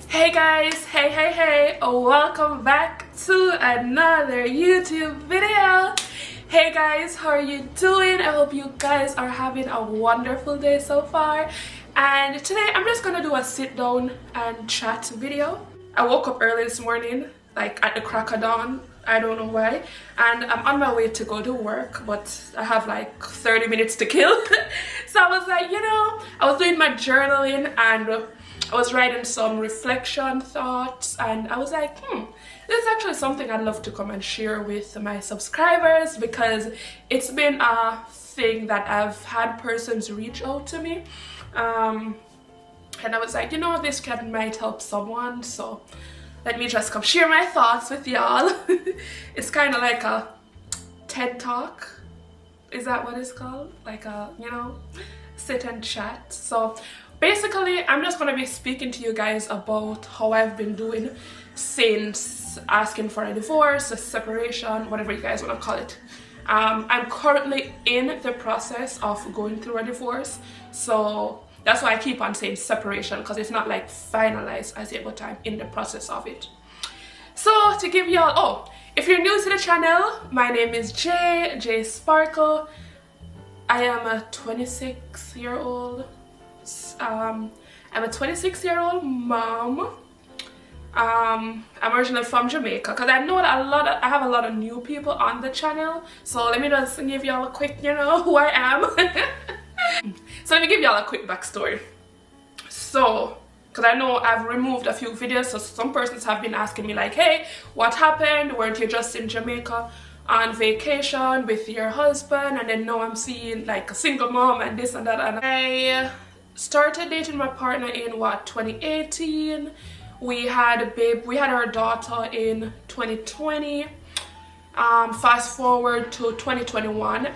Hey guys, hey, welcome back to another YouTube video. Hey guys, how are you doing? I hope you guys are having a wonderful day so far. And today I'm just gonna do a sit down and chat video. I woke up early this morning, like at the crack of dawn. I don't know why, and I'm on my way to go to work, but I have like 30 minutes to kill. So I was like, I was doing my journaling and I was writing some reflection thoughts, and I was like, this is actually something I'd love to come and share with my subscribers, because it's been a thing that I've had persons reach out to me, and I was like, this might help someone, so let me just come share my thoughts with y'all. It's kind of like a TED Talk. Is that what it's called? Like a, sit and chat. So basically, I'm just going to be speaking to you guys about how I've been doing since asking for a divorce, a separation, whatever you guys want to call it. I'm currently in the process of going through a divorce, so that's why I keep on saying separation, because it's not like finalized as yet, but I'm in the process of it. So to give y'all, if you're new to the channel, my name is J Sparkle. I am a 26-year-old. I'm a 26-year-old mom. I'm originally from Jamaica, because I know that I have a lot of new people on the channel. So let me just give y'all a quick, who I am. So let me give y'all a quick backstory. So, because I know I've removed a few videos, so some persons have been asking me like, hey, what happened? Weren't you just in Jamaica on vacation with your husband? And then now I'm seeing like a single mom and this and that. And I started dating my partner in 2018. We had our daughter in 2020. Fast forward to 2021,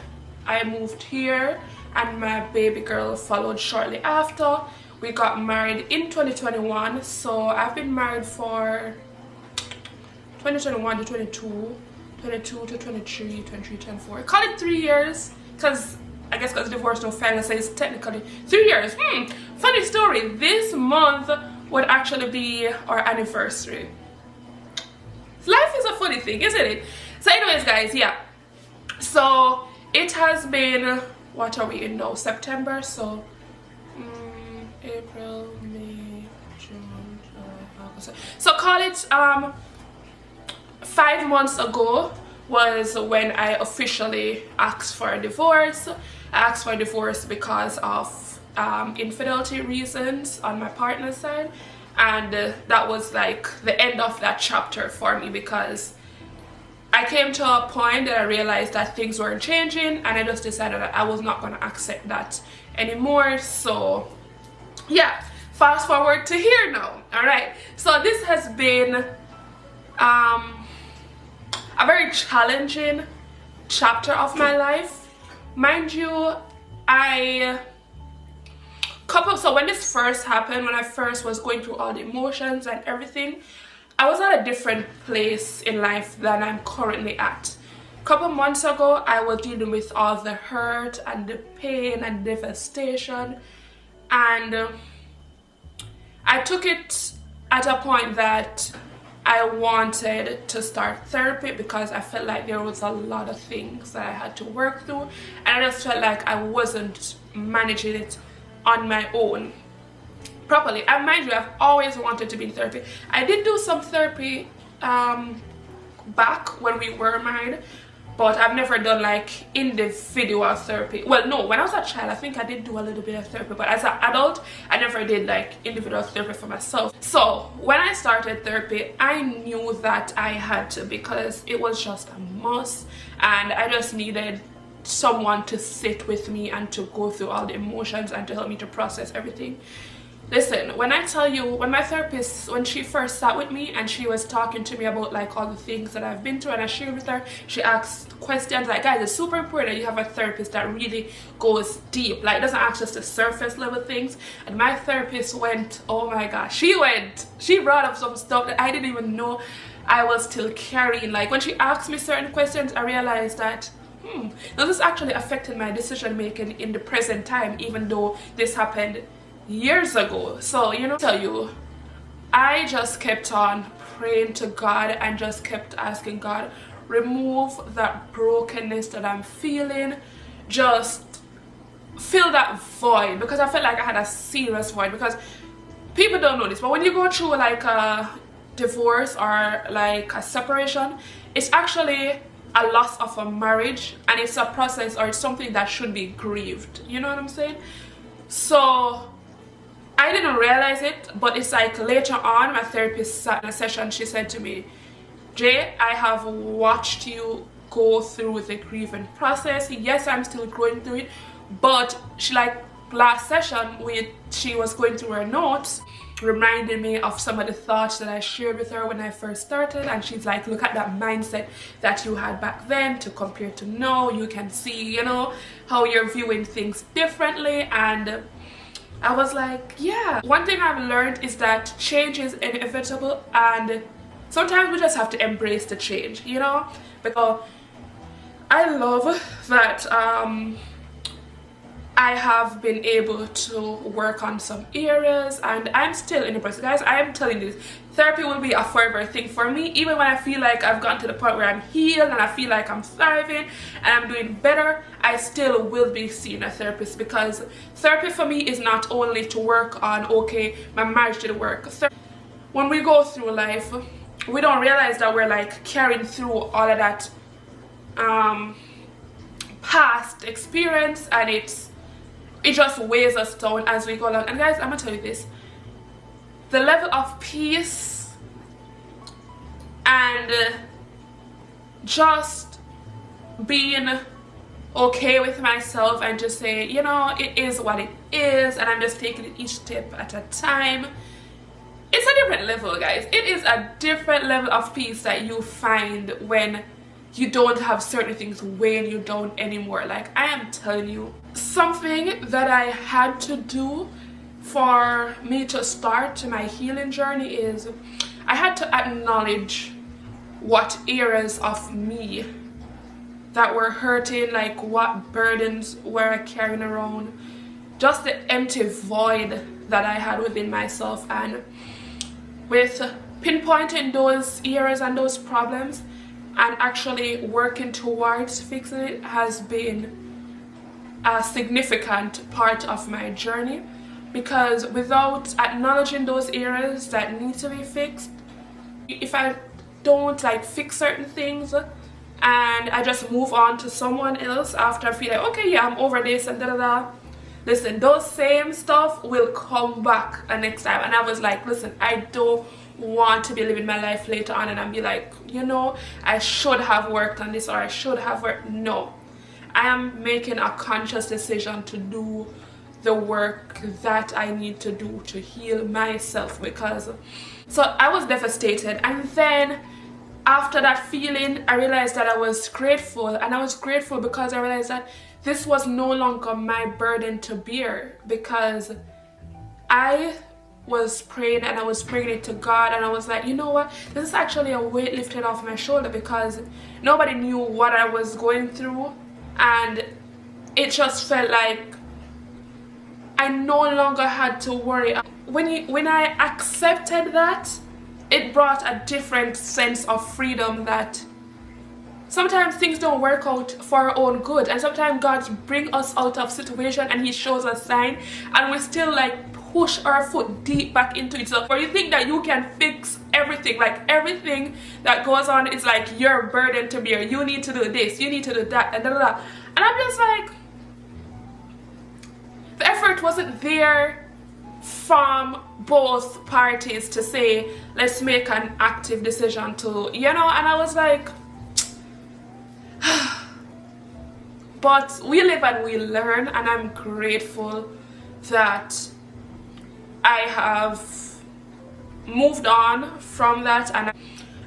I moved here and my baby girl followed shortly after. We got married in 2021, so I've been married for 2021 to 22, 22 to 23, 23, 24. Call it 3 years, because I guess because divorce no final says technically 3 years. Funny story, this month would actually be our anniversary. Life is a funny thing, isn't it? So anyways guys, yeah. So it has been, what are we in now? September, so April, May, June, July, August. So call it 5 months ago was when I officially asked for a divorce. I asked for a divorce because of infidelity reasons on my partner's side, and that was like the end of that chapter for me, because I came to a point that I realized that things weren't changing, and I just decided that I was not going to accept that anymore. So yeah, fast forward to here now. All right, so this has been a very challenging chapter of my life, mind you. So when this first happened, when I first was going through all the emotions and everything, I was at a different place in life than I'm currently at. A couple months ago, I was dealing with all the hurt and the pain and devastation, and I took it at a point that I wanted to start therapy, because I felt like there was a lot of things that I had to work through, and I just felt like I wasn't managing it on my own properly. And mind you, I've always wanted to be in therapy. I did do some therapy back when we were married, but I've never done like individual therapy. Well, no, when I was a child, I think I did do a little bit of therapy, but as an adult, I never did like individual therapy for myself. So when I started therapy, I knew that I had to, because it was just a must, and I just needed someone to sit with me and to go through all the emotions and to help me to process everything. Listen, when I tell you, when my therapist, when she first sat with me and she was talking to me about like all the things that I've been through, and I shared with her, she asked questions like, guys, it's super important that you have a therapist that really goes deep, like doesn't ask just the surface level things. And my therapist went, oh my gosh, she brought up some stuff that I didn't even know I was still carrying. Like when she asked me certain questions, I realized that now this actually affected my decision making in the present time, even though this happened years ago. So tell you, I I just kept on praying to God and just kept asking God, remove that brokenness that I'm feeling, just fill that void, because I felt like I had a serious void. Because people don't know this, but when you go through like a divorce or like a separation, it's actually a loss of a marriage, and it's a process, or it's something that should be grieved, you know what I'm saying? So I didn't realize it, but it's like later on, my therapist sat in a session, she said to me, Jay, I have watched you go through the grieving process. Yes, I'm still going through it, but she, like last session, she was going through her notes, reminding me of some of the thoughts that I shared with her when I first started, and she's like, look at that mindset that you had back then to compare to now. You can see, you know, how you're viewing things differently. And I was like, yeah. One thing I've learned is that change is inevitable, and sometimes we just have to embrace the change, you know? Because I love that I have been able to work on some areas, and I'm still in the process. Guys, I am telling you this, therapy will be a forever thing for me. Even when I feel like I've gotten to the point where I'm healed and I feel like I'm thriving and I'm doing better, I still will be seeing a therapist, because therapy for me is not only to work on, okay, my marriage didn't work. When we go through life, we don't realize that we're like carrying through all of that past experience, and it just weighs us down as we go along. And guys, I'm gonna tell you this, the level of peace and just being okay with myself and just say, you know, it is what it is, and I'm just taking it each step at a time. It's a different level, guys. It is a different level of peace that you find when you don't have certain things weighing you down anymore. Like, I am telling you, something that I had to do for me to start my healing journey is I had to acknowledge what areas of me that were hurting, like what burdens were I carrying around, just the empty void that I had within myself. And with pinpointing those areas and those problems and actually working towards fixing it has been a significant part of my journey, because without acknowledging those areas that need to be fixed, if I don't like fix certain things and I just move on to someone else after I feel like, okay, yeah, I'm over this and da-da-da, listen, those same stuff will come back next time. And I was like, listen, I don't want to be living my life later on and I'll be like, you know, I should have worked on this, or I should have worked. No, I am making a conscious decision to do the work that I need to do to heal myself. Because so I was devastated, and then after that feeling, I realized that I was grateful, and I was grateful because I realized that this was no longer my burden to bear, because I was praying and I was bringing it to God, and I was like, you know what, this is actually a weight lifted off my shoulder, because nobody knew what I was going through, and it just felt like I no longer had to worry. When I accepted that, it brought a different sense of freedom, that sometimes things don't work out for our own good, and sometimes God brings us out of situation and He shows us sign, and we still like push our foot deep back into it. So, or you think that you can fix everything, like everything that goes on is like your burden to bear. You need to do this, you need to do that, and da da da. And I'm just like, the effort wasn't there from both parties to say, let's make an active decision to, you know. And I was like, but we live and we learn, and I'm grateful that I have moved on from that, and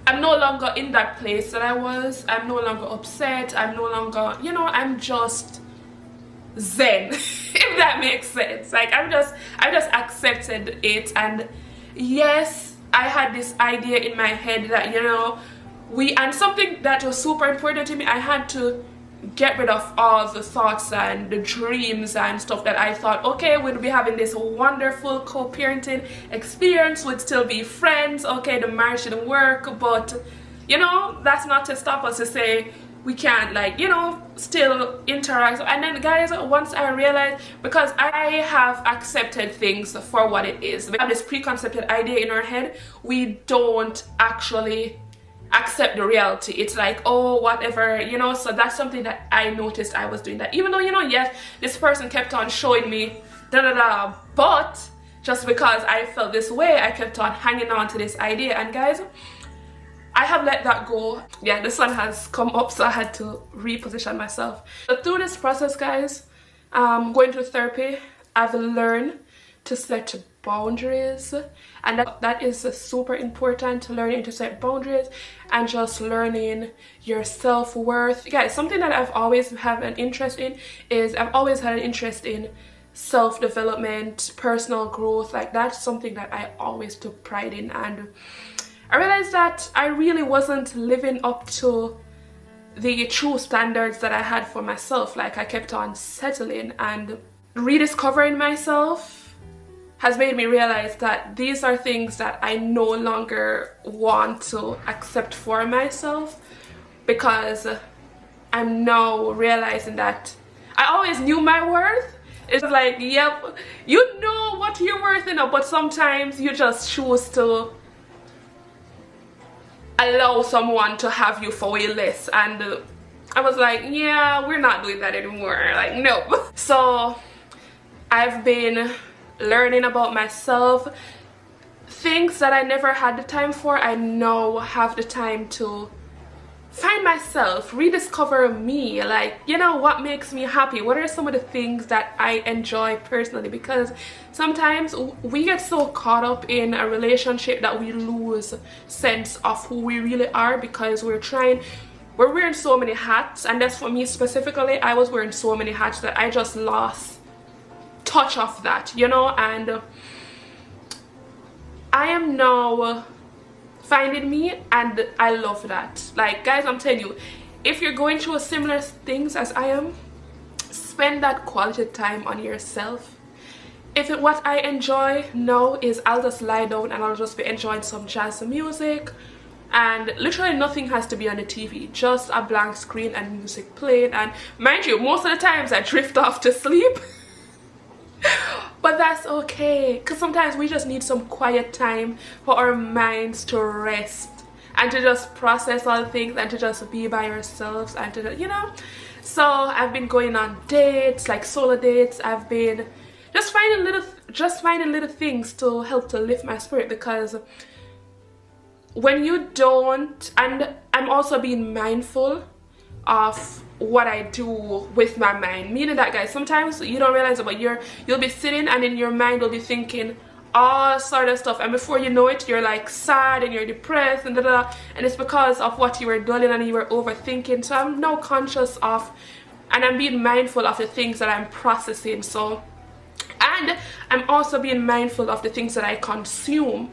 I'm no longer in that place that I was. I'm no longer upset. I'm no longer, you know, I'm just zen, if that makes sense. Like, I just accepted it. And yes, I had this idea in my head that, you know, and something that was super important to me, I had to get rid of all the thoughts and the dreams and stuff that I thought, okay, we'd be having this wonderful co-parenting experience, we'd still be friends, okay, the marriage didn't work, but you know, that's not to stop us to say we can't, like, you know, still interact. And then guys, once I realized, because I have accepted things for what it is, we have this preconceived idea in our head, we don't actually accept the reality. It's like, oh, whatever, you know. So that's something that I noticed I was doing, that even though, you know, yes, this person kept on showing me da da da, but just because I felt this way, I kept on hanging on to this idea. And guys, I have let that go. Yeah, the sun has come up, so I had to reposition myself. So through this process, guys, going to therapy, I've learned to set boundaries, and that is super important, learning to set boundaries and just learning your self-worth. Guys, something that I've always had an interest in is I've always had an interest in self-development, personal growth. Like, that's something that I always took pride in, and I realized that I really wasn't living up to the true standards that I had for myself. Like, I kept on settling, and rediscovering myself has made me realize that these are things that I no longer want to accept for myself, because I'm now realizing that I always knew my worth. It's like, yep, you know what you're worth, you know, but sometimes you just choose to allow someone to have you for way less. And I was like, yeah, we're not doing that anymore. Like, no. So I've been learning about myself, things that I never had the time for. I now have the time to find myself, rediscover me, like, you know, what makes me happy, what are some of the things that I enjoy personally, because sometimes we get so caught up in a relationship that we lose sense of who we really are, because we're wearing so many hats. And that's for me specifically, I was wearing so many hats that I just lost touch of that, you know. And I am now finding me, and I love that. Like, guys, I'm telling you, if you're going through similar things as I am, spend that quality time on yourself. What I enjoy now is I'll just lie down and I'll just be enjoying some jazz music, and literally nothing has to be on the TV, just a blank screen and music playing. And mind you, most of the times I drift off to sleep. But that's okay, because sometimes we just need some quiet time for our minds to rest and to just process all things and to just be by ourselves and to, you know. So I've been going on dates, like solo dates. I've been just finding little things to help to lift my spirit, because when you don't, and I'm also being mindful of what I do with my mind, meaning that, guys, sometimes you don't realize it, but you'll be sitting and in your mind will be thinking all sort of stuff, and before you know it, you're like sad and you're depressed and and it's because of what you were dwelling and you were overthinking. So I'm now conscious of, and I'm being mindful of the things that I'm processing. So, and I'm also being mindful of the things that I consume.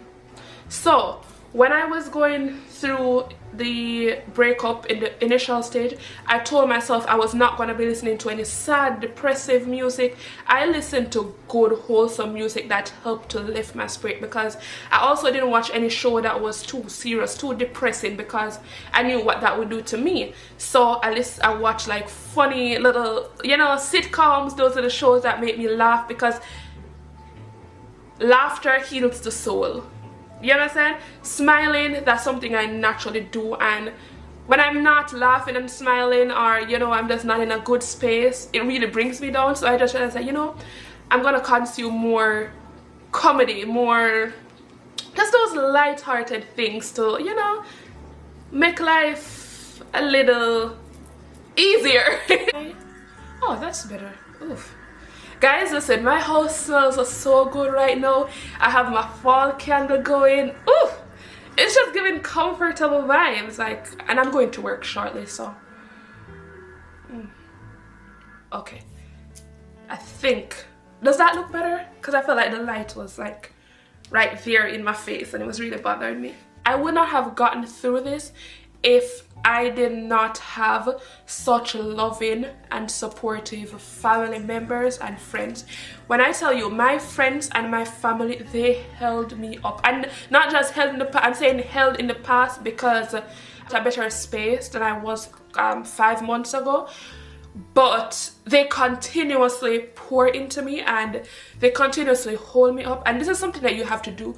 So when I was going through the breakup in the initial stage, I told myself I was not going to be listening to any sad, depressive music. I listened to good, wholesome music that helped to lift my spirit, because I also didn't watch any show that was too serious, too depressing, because I knew what that would do to me. So I watched like funny little, you know, sitcoms. Those are the shows that make me laugh, because laughter heals the soul. You understand? Smiling, that's something I naturally do, and when I'm not laughing and smiling, or, you know, I'm just not in a good space, it really brings me down. So I just realized that, you know, I'm gonna consume more comedy, more just those light-hearted things to, you know, make life a little easier. Oh, that's better. Oof. Guys, listen, my house smells so good right now. I have my fall candle going. Ooh, it's just giving comfortable vibes. Like, and I'm going to work shortly, so. Okay. I think, does that look better? Because I felt like the light was like right there in my face and it was really bothering me. I would not have gotten through this if I did not have such loving and supportive family members and friends. When I tell you, my friends and my family, they held me up. And not just held in the past, I'm saying held in the past because at a better space than I was 5 months ago. But they continuously pour into me and they continuously hold me up. And this is something that you have to do.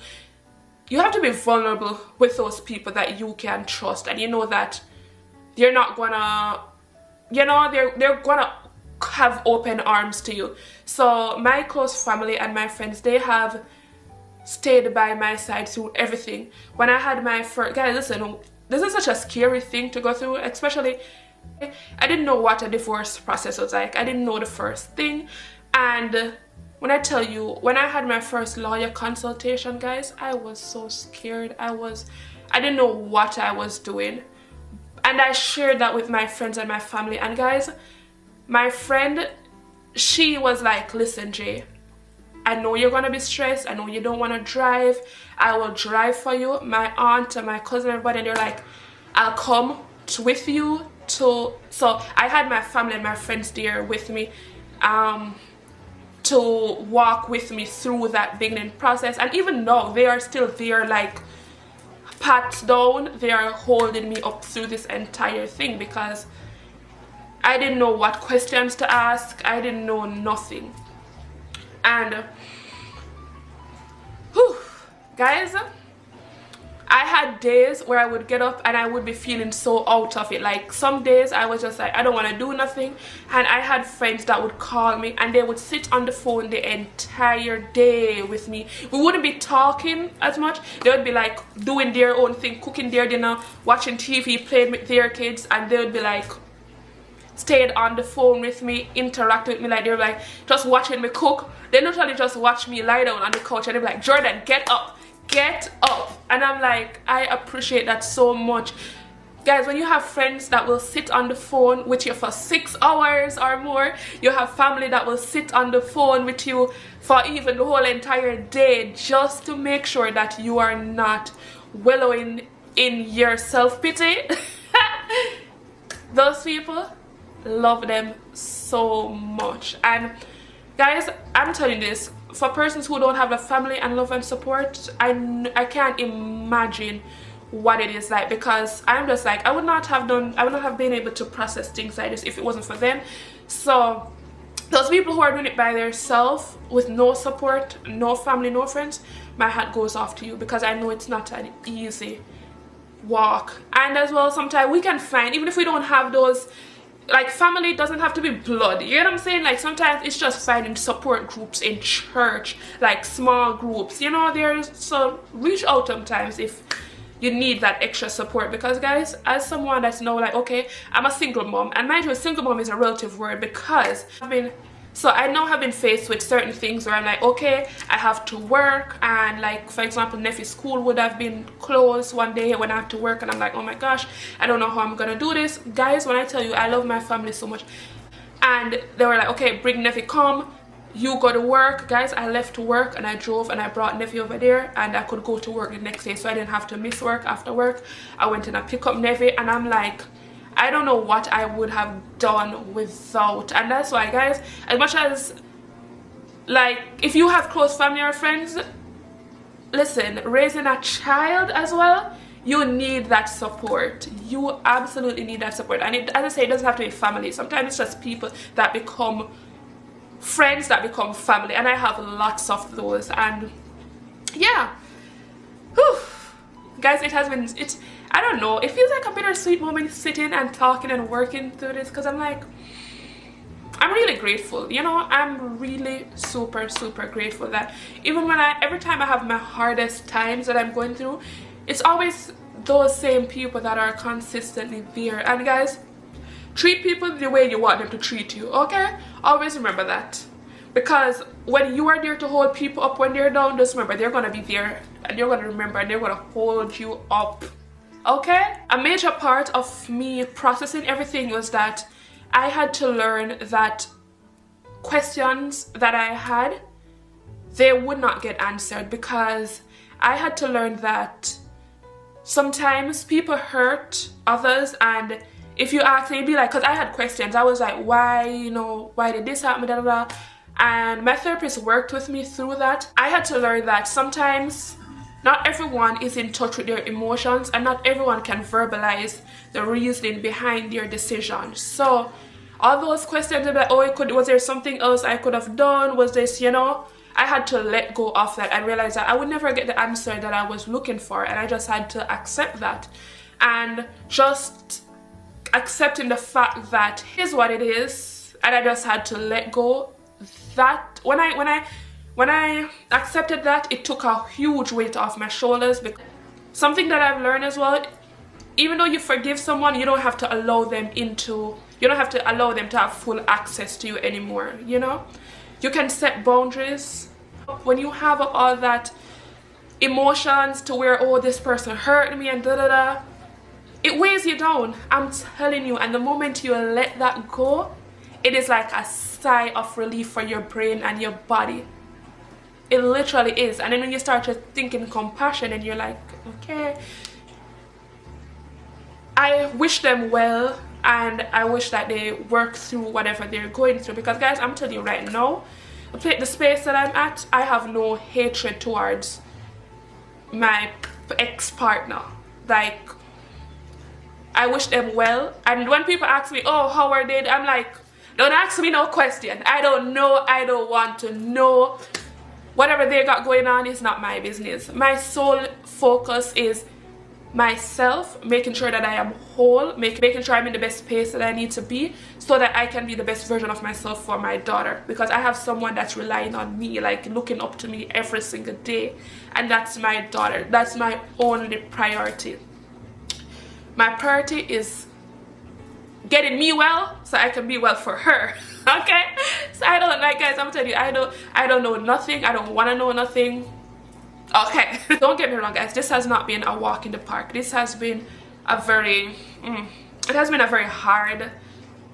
You have to be vulnerable with those people that you can trust, and you know that they're not gonna, they're gonna have open arms to you. So my close family and my friends, they have stayed by my side through everything. When I had my first, guys, listen, this is such a scary thing to go through, especially I didn't know what a divorce process was like. I didn't know the first thing. And when I tell you, when I had my first lawyer consultation, guys, I was so scared. I didn't know what I was doing. And I shared that with my friends and my family. And guys, my friend, she was like, listen, Jay, I know you're gonna be stressed. I know you don't want to drive. I will drive for you. My aunt and my cousin, everybody, and they're like, I'll come with you to. So I had my family and my friends there with me to walk with me through that beginning process. And even now, they are still there, like pats down. They are holding me up through this entire thing because I didn't know what questions to ask. I didn't know nothing. And guys, I had days where I would get up and I would be feeling so out of it. Like some days I was just like, I don't want to do nothing. And I had friends that would call me and they would sit on the phone the entire day with me. We wouldn't be talking as much. They would be like doing their own thing, cooking their dinner, watching TV, playing with their kids, and they would be like stayed on the phone with me, interact with me, like they were like just watching me cook. They literally just watch me lie down on the couch and they were like, Jordan, get up. Get up. And I'm like, I appreciate that so much. Guys, when you have friends that will sit on the phone with you for 6 hours or more, you have family that will sit on the phone with you for even the whole entire day just to make sure that you are not wallowing in your self-pity. Those people, love them so much. And guys, I'm telling you this, for persons who don't have the family and love and support, I can't imagine what it is like, because I'm just like, I would not have been able to process things like this if it wasn't for them. So those people who are doing it by themselves with no support, no family, no friends, my hat goes off to you, because I know it's not an easy walk. And as well, sometimes we can find, even if we don't have those, like, family doesn't have to be blood, you know what I'm saying? Like, sometimes it's just finding support groups in church, like small groups, you know. So reach out sometimes if you need that extra support, because guys, as someone that's now like, okay, I'm a single mom, and mind you, single mom is a relative word, because I now have been faced with certain things where I'm like, okay, I have to work, and like, for example, nephew's school would have been closed one day when I have to work, and I'm like, oh my gosh, I don't know how I'm gonna do this. Guys, when I tell you, I love my family so much, and they were like, okay, bring nephew, come, you go to work. Guys, I left to work and I drove and I brought nephew over there, and I could go to work the next day, so I didn't have to miss work. After work, I went and I picked up nephew, and I'm like, I don't know what I would have done without. And that's why, guys, as much as, like, if you have close family or friends, listen, raising a child as well, you need that support. You absolutely need that support. And as I say, it doesn't have to be family. Sometimes it's just people that become friends, that become family, and I have lots of those. And yeah, whew. Guys, I don't know, it feels like a bittersweet moment sitting and talking and working through this, because I'm like, I'm really grateful, you know. I'm really super grateful that even when every time I have my hardest times that I'm going through, it's always those same people that are consistently there. And guys, treat people the way you want them to treat you, okay? Always remember that, because when you are there to hold people up when they're down, just remember, they're gonna be there, and you're gonna remember, and they're gonna hold you up, okay? A major part of me processing everything was that I had to learn that questions that I had, they would not get answered, because I had to learn that sometimes people hurt others, and if you ask me, be like, because I had questions, I was like, why, you know, why did this happen, da, da, da. And my therapist worked with me through that. I had to learn that sometimes not everyone is in touch with their emotions, and not everyone can verbalize the reasoning behind their decision. So all those questions about, oh, was there something else I could have done? Was this, you know, I had to let go of that and realize that I would never get the answer that I was looking for, and I just had to accept that. And just accepting the fact that here's what it is, and I just had to let go. That when I accepted that, it took a huge weight off my shoulders. Because something that I've learned as well, even though you forgive someone, you don't have to allow them to have full access to you anymore, you know? You can set boundaries. When you have all that emotions to where, oh, this person hurt me and da da da, it weighs you down, I'm telling you. And the moment you let that go, it is like a sigh of relief for your brain and your body. It literally is. And then when you start to think in compassion, and you're like, okay, I wish them well, and I wish that they work through whatever they're going through. Because guys, I'm telling you right now, the space that I'm at, I have no hatred towards my ex-partner. Like, I wish them well. And when people ask me, oh, how are they, I'm like, don't ask me no question. I don't know. I don't want to know. Whatever they got going on is not my business. My sole focus is myself, making sure that I am whole, making sure I'm in the best space that I need to be, so that I can be the best version of myself for my daughter. Because I have someone that's relying on me, like looking up to me every single day, and that's my daughter. That's my only priority. My priority is getting me well so I can be well for her. Okay? So I don't, like, guys, I'm telling you, I don't know nothing. I don't want to know nothing. Okay. Don't get me wrong, guys, this has not been a walk in the park. This has been a very hard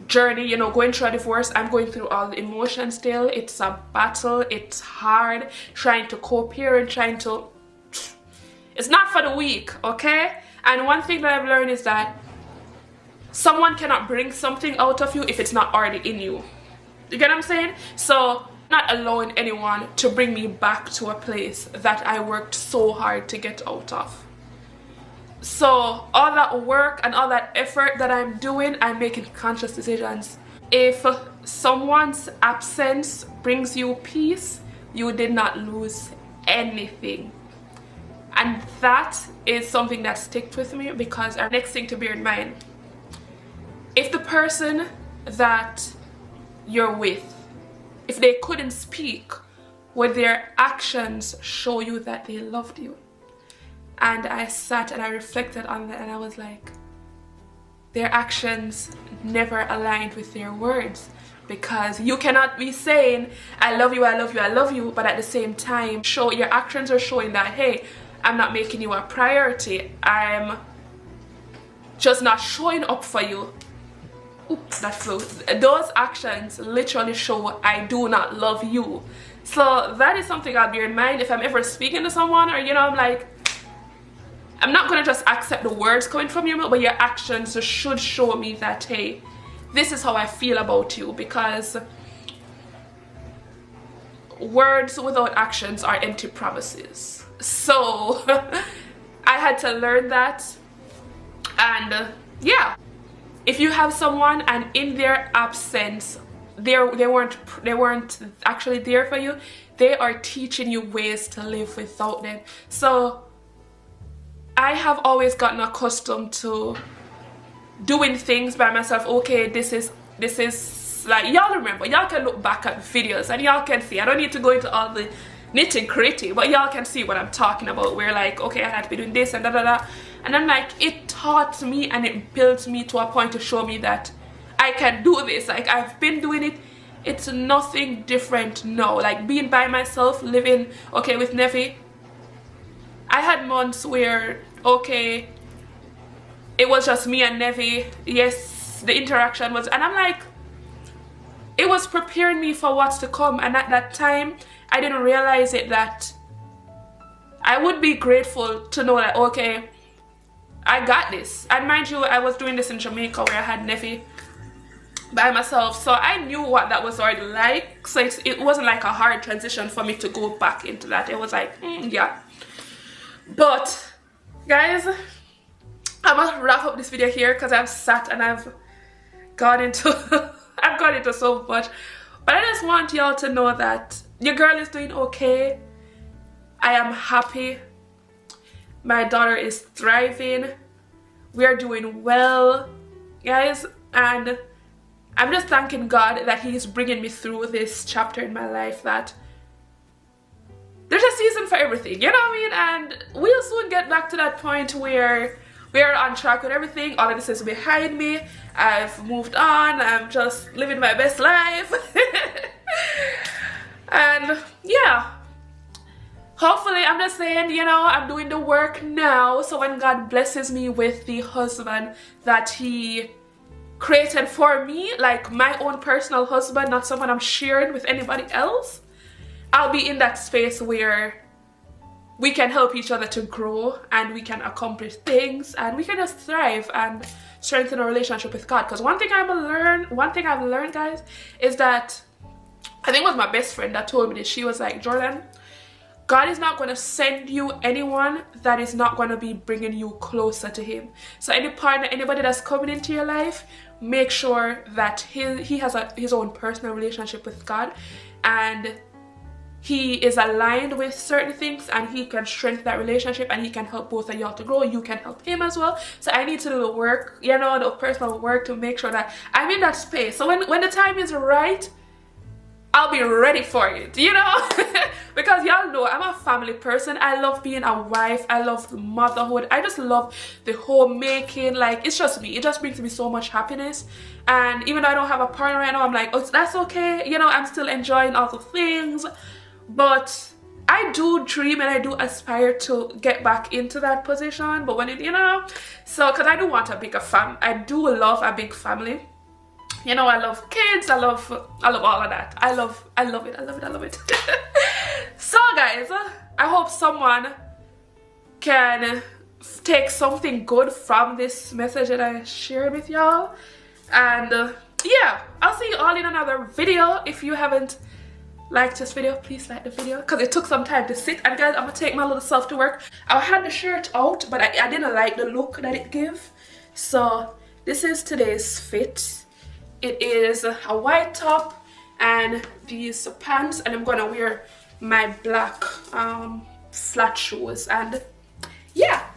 journey, you know, going through a divorce. I'm going through all the emotions still. It's a battle. It's hard trying to co-parent, it's not for the weak, okay? And one thing that I've learned is that someone cannot bring something out of you if it's not already in you. You get what I'm saying? So not allowing anyone to bring me back to a place that I worked so hard to get out of. So all that work and all that effort that I'm doing, I'm making conscious decisions. If someone's absence brings you peace, you did not lose anything. And that is something that sticks with me, because our next thing to bear in mind, if the person that you're with, if they couldn't speak, would their actions show you that they loved you? And I sat and I reflected on that, and I was like, their actions never aligned with their words. Because you cannot be saying, I love you, I love you, I love you, but at the same time, your actions are showing that, hey, I'm not making you a priority. I'm just not showing up for you. Oops, that flew. Those actions literally show I do not love you. So that is something I'll bear in mind if I'm ever speaking to someone, or, you know, I'm like, I'm not going to just accept the words coming from you, but your actions should show me that, hey, this is how I feel about you. Because words without actions are empty promises. So I had to learn that. And yeah, if you have someone and in their absence they weren't actually there for you, they are teaching you ways to live without them. So I have always gotten accustomed to doing things by myself. Okay, this is like, y'all remember, y'all can look back at videos and y'all can see, I don't need to go into all the nitty gritty, but y'all can see what I'm talking about. We're like, okay, I had to be doing this and da da da, and I'm like, it taught me and it built me to a point to show me that I can do this. Like, I've been doing it. It's nothing different now. Like, being by myself, living, okay, with Nevi, I had months where, okay, it was just me and Nevi. Yes, the interaction was, and I'm like, it was preparing me for what's to come. And at that time, I didn't realize it, that I would be grateful to know that, okay, I got this. And mind you, I was doing this in Jamaica where I had Neffy by myself, so I knew what that was already like. So it wasn't like a hard transition for me to go back into that. It was like, yeah. But guys, I'm gonna wrap up this video here because I've sat and I've gone into I've gone into so much. But I just want y'all to know that your girl is doing okay. I am happy. My daughter is thriving. We are doing well, guys, and I'm just thanking God that He's bringing me through this chapter in my life, that there's a season for everything, you know what I mean? And we'll soon get back to that point where we're on track with everything. All of this is behind me. I've moved on. I'm just living my best life. And yeah, hopefully, I'm just saying, you know, I'm doing the work now. So when God blesses me with the husband that He created for me, like my own personal husband, not someone I'm sharing with anybody else, I'll be in that space where we can help each other to grow and we can accomplish things and we can just thrive and strengthen our relationship with God. Because one thing I've learned, guys, is that I think it was my best friend that told me this. She was like, Jordan, God is not going to send you anyone that is not going to be bringing you closer to Him. So any partner, anybody that's coming into your life, make sure that he has his own personal relationship with God and he is aligned with certain things and he can strengthen that relationship and he can help both of y'all to grow. You can help him as well. So I need to do the work, you know, the personal work to make sure that I'm in that space. So when the time is right, I'll be ready for it, you know. Because y'all know I'm a family person. I love being a wife. I love motherhood. I just love the homemaking. Like, it's just me. It just brings me so much happiness. And even though I don't have a partner right now, I'm like, oh, that's okay. You know, I'm still enjoying all the things. But I do dream and I do aspire to get back into that position. But when it, you know, so because I do want a bigger family. I do love a big family. You know, I love kids, I love all of that. I love it. So guys, I hope someone can take something good from this message that I shared with y'all. And yeah, I'll see you all in another video. If you haven't liked this video, please like the video because it took some time to sit. And guys, I'm gonna take my little self to work. I had the shirt out, but I didn't like the look that it gave. So this is today's fit. It is a white top and these pants, and I'm gonna wear my black flat shoes. And yeah,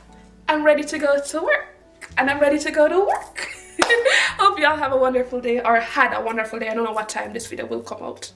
I'm ready to go to work. And I'm ready to go to work. Hope y'all have a wonderful day, or had a wonderful day. I don't know what time this video will come out.